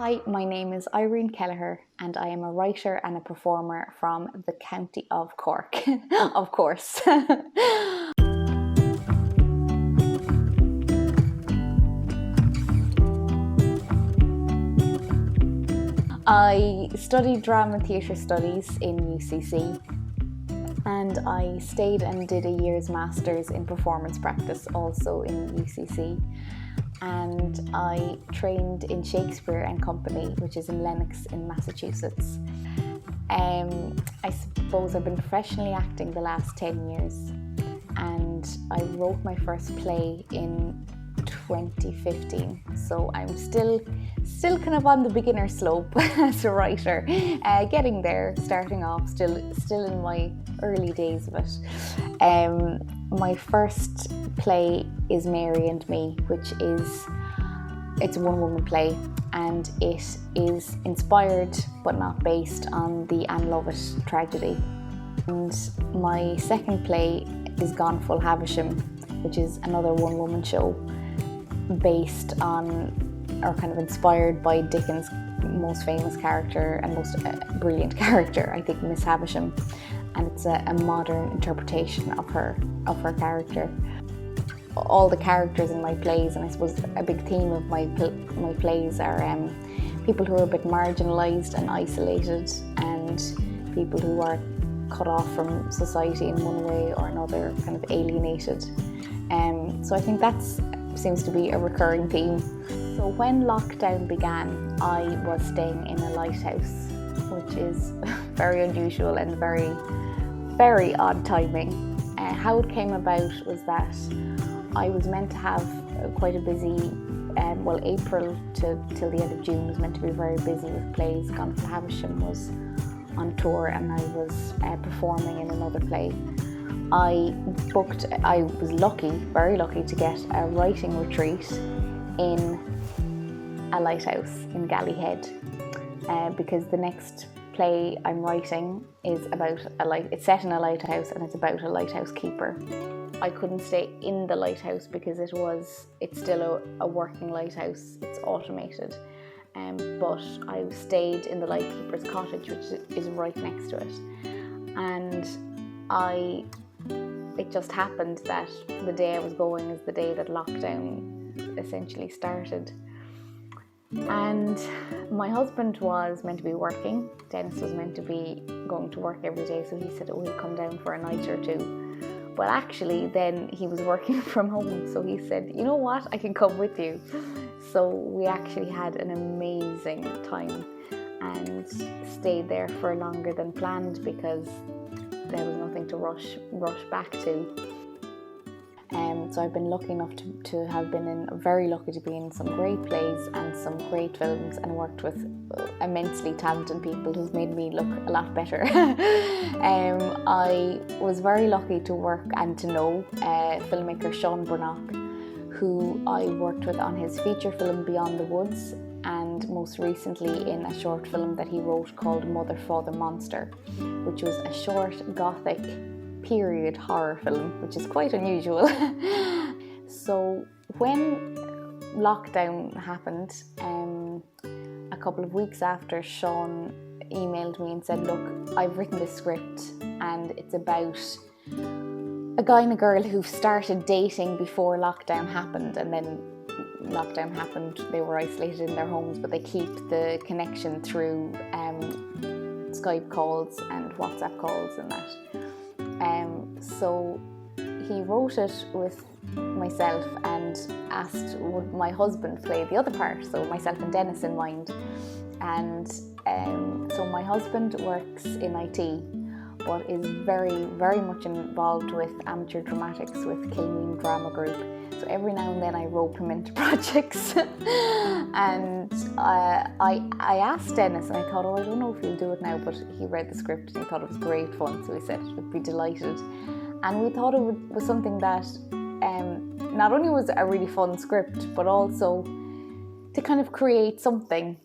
Hi, my name is Irene Kelleher and I am a writer and a performer from the county of Cork, of course. I studied drama and theatre studies in UCC, and I stayed and did a year's master's in performance practice also in UCC. And I trained in Shakespeare and Company, which is in Lenox in Massachusetts. I suppose I've been professionally acting the last 10 years, and I wrote my first play in 2015, so I'm still kind of on the beginner slope as a writer, getting there, starting off, still in my early days of it. My first play is Mary and Me, it's a one-woman play, and it is inspired but not based on the Anne Lovett tragedy. And my second play is Gone Full Havisham, which is another one-woman show based on, or kind of inspired by, Dickens' most famous character and most brilliant character, I think, Miss Havisham, and it's a modern interpretation of her character. All the characters in my plays, and I suppose a big theme of my plays, are people who are a bit marginalised and isolated, and people who are cut off from society in one way or another, kind of alienated. So I think that seems to be a recurring theme. So when lockdown began, I was staying in a lighthouse, which is very unusual and very, very odd timing. How it came about was that I was meant to have quite a busy, April till the end of June was meant to be very busy with plays. Gone Full Havisham was on tour and I was performing in another play. I was lucky, very lucky, to get a writing retreat in a lighthouse in Gallyhead, because the next play I'm writing is about it's set in a lighthouse and it's about a lighthouse keeper. I couldn't stay in the lighthouse because it's still a working lighthouse, it's automated, but I stayed in the lightkeeper's cottage, which is right next to it. And it just happened that the day I was going is the day that lockdown essentially started. And my husband was meant to be working. Dennis was meant to be going to work every day, so he said, oh, he'll come down for a night or two. But actually then he was working from home, so he said, you know what, I can come with you. So we actually had an amazing time and stayed there for longer than planned because there was nothing to rush back to. So I've been lucky enough to have been very lucky to be in some great plays and some great films, and worked with immensely talented people who've made me look a lot better. I was very lucky to work and to know filmmaker Sean Brannock, who I worked with on his feature film Beyond the Woods, and most recently in a short film that he wrote called Mother, Father, Monster, which was a short gothic period horror film, which is quite unusual. So when lockdown happened, a couple of weeks after, Sean emailed me and said, look, I've written this script and it's about a guy and a girl who started dating before lockdown happened, and then lockdown happened, they were isolated in their homes, but they keep the connection through Skype calls and WhatsApp calls and that. So he wrote it with myself and asked would my husband play the other part, so myself and Dennis in mind. And so my husband works in IT, but is very, very much involved with amateur dramatics with Kilmeen Drama Group. So every now and then I rope him into projects. And I asked Dennis, and I thought, I don't know if he'll do it now, but he read the script and he thought it was great fun, so he said he would be delighted. And we thought it was something that not only was a really fun script, but also to kind of create something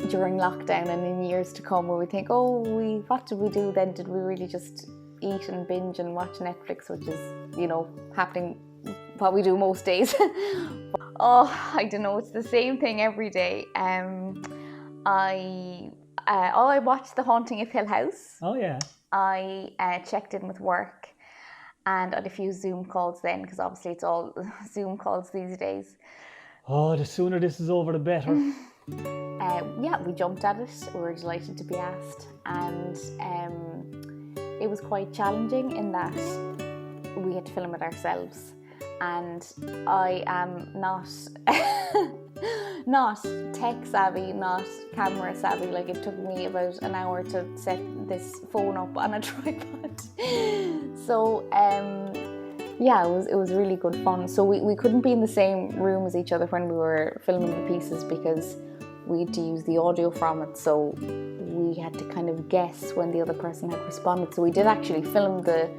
during lockdown and in years to come, where we think, what did we do then? Did we really just eat and binge and watch Netflix, which is, happening what we do most days. Oh, I don't know, it's the same thing every day. I watched The Haunting of Hill House. Oh yeah. I checked in with work, and I had a few Zoom calls then, because obviously it's all Zoom calls these days. Oh, the sooner this is over, the better. Yeah, we jumped at it. We were delighted to be asked, and it was quite challenging in that we had to film it ourselves, and I am not not tech savvy, not camera savvy. Like, it took me about an hour to set this phone up on a tripod. So yeah, it was really good fun. So we couldn't be in the same room as each other when we were filming the pieces, because we had to use the audio from it, so we had to kind of guess when the other person had responded. So we did actually film the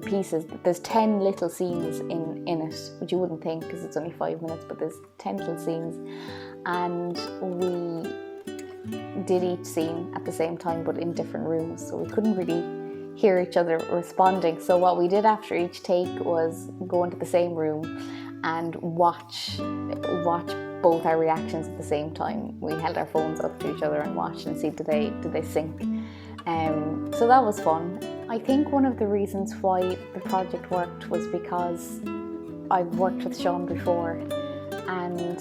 pieces. There's 10 little scenes in it, which you wouldn't think because it's only 5 minutes, but there's 10 little scenes, and we did each scene at the same time but in different rooms, so we couldn't really hear each other responding. So what we did after each take was go into the same room and watch both our reactions at the same time. We held our phones up to each other and watched and see did they sync. So that was fun. I think one of the reasons why the project worked was because I've worked with Sean before, and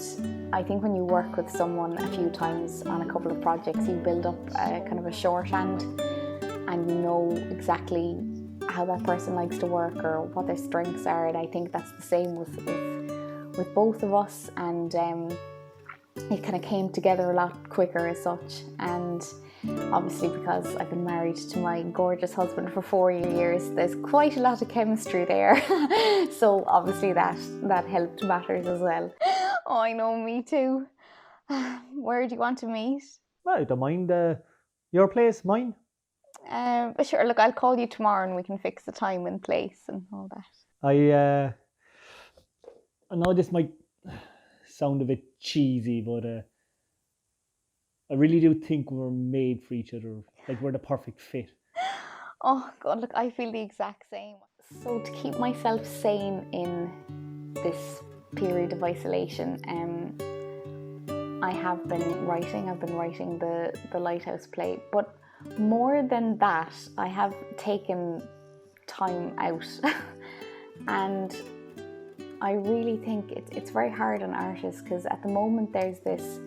I think when you work with someone a few times on a couple of projects, you build up a kind of a shorthand, and you know exactly how that person likes to work or what their strengths are, and I think that's the same with both of us, and it kind of came together a lot quicker as such. And obviously, because I've been married to my gorgeous husband for 4 years, there's quite a lot of chemistry there. So obviously that helped matters as well. Oh, I know, me too. Where do you want to meet? Well, I don't mind your place, mine. Sure, look, I'll call you tomorrow and we can fix the time and place and all that. I know this might sound a bit cheesy, but I really do think we're made for each other. Like, we're the perfect fit. Oh God, look, I feel the exact same. So to keep myself sane in this period of isolation, I have been writing. I've been writing the Lighthouse play, but more than that, I have taken time out. And I really think it's very hard on artists, because at the moment there's this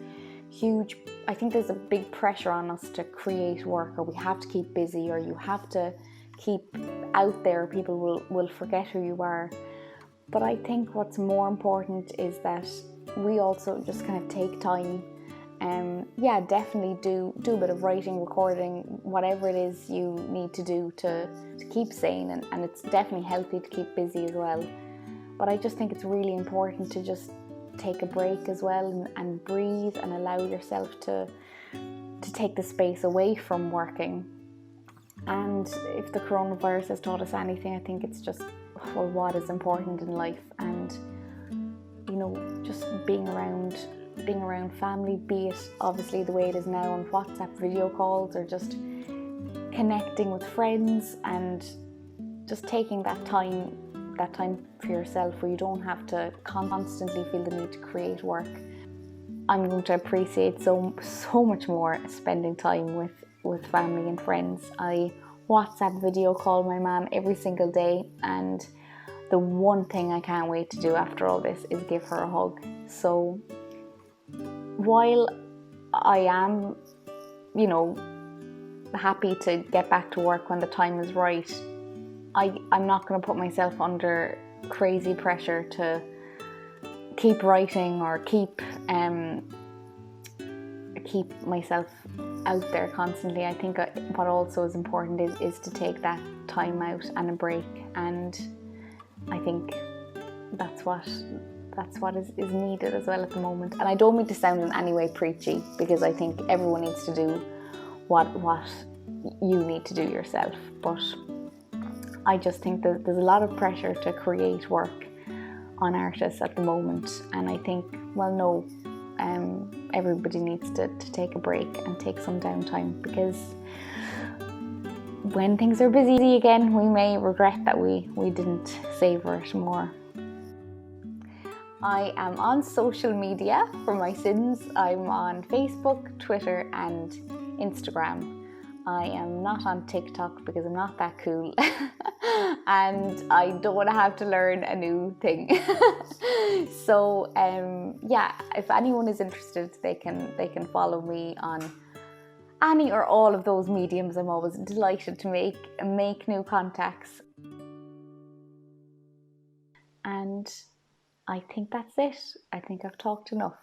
huge, I think there's a big pressure on us to create work, or we have to keep busy, or you have to keep out there, people will forget who you are. But I think what's more important is that we also just kind of take time. Yeah, definitely do a bit of writing, recording, whatever it is you need to do to keep sane, and it's definitely healthy to keep busy as well. But I just think it's really important to just take a break as well, and breathe, and allow yourself to take the space away from working. And if the coronavirus has taught us anything, I think it's just, well, what is important in life, and you know, just being around family, be it obviously the way it is now on WhatsApp video calls, or just connecting with friends, and just taking that time for yourself where you don't have to constantly feel the need to create work. I'm going to appreciate so much more spending time with family and friends. I WhatsApp video call my mum every single day, and the one thing I can't wait to do after all this is give her a hug. So while I am, you know, happy to get back to work when the time is right, I'm not going to put myself under crazy pressure to keep writing or keep myself out there constantly. I think what also is important is to take that time out and a break, and I think that's what is needed as well at the moment. And I don't mean to sound in any way preachy, because I think everyone needs to do what you need to do yourself, but I just think that there's a lot of pressure to create work on artists at the moment, and I think, well, no, everybody needs to take a break and take some downtime, because when things are busy again, we may regret that we didn't savour it more. I am on social media for my sins. I'm on Facebook, Twitter and Instagram. I am not on TikTok because I'm not that cool and I don't want to have to learn a new thing. So yeah, if anyone is interested, they can follow me on any or all of those mediums. I'm always delighted to make new contacts. And I think that's it. I think I've talked enough.